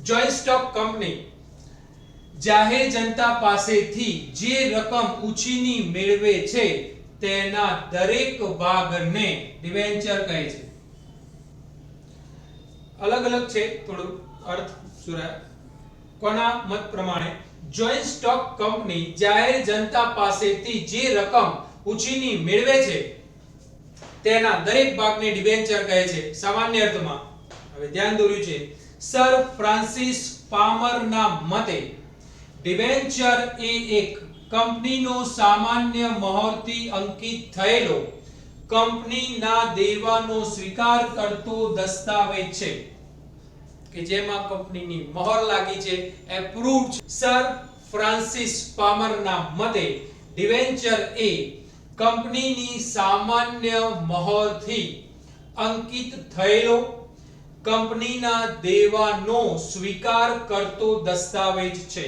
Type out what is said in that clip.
Joint stock company જાહેર જનતા પાસેથી જે રકમ ઉછીની મેળવે છે તેના દરેક ભાગને ડિબેન્ચર કહે છે. અલગ અલગ છે, થોડું અર્થ સુરા. કોના મત પ્રમાણે જોઈન્ટ સ્ટોક કંપની જાહેર જનતા પાસેથી જે રકમ ઉછીની મેળવે છે તેના દરેક ભાગને ડિબેન્ચર કહે છે. સામાન્ય અર્થમાં હવે ધ્યાન દોર્યું છે. સર ફ્રાન્સિસ પામરના મતે ડિબેન્ચર એ એક કંપનીનો સામાન્ય મહોરથી અંકિત થયેલો કંપનીના દેવાનો સ્વીકાર કરતો દસ્તાવેજ છે કે જેમાં કંપનીની મહોર લાગી છે, એપ્રુવ્ડ. સર ફ્રાન્સિસ પામરના મતે ડિબેન્ચર એ કંપનીની સામાન્ય મહોરથી અંકિત થયેલો કંપનીના દેવાનો સ્વીકાર કરતો દસ્તાવેજ છે.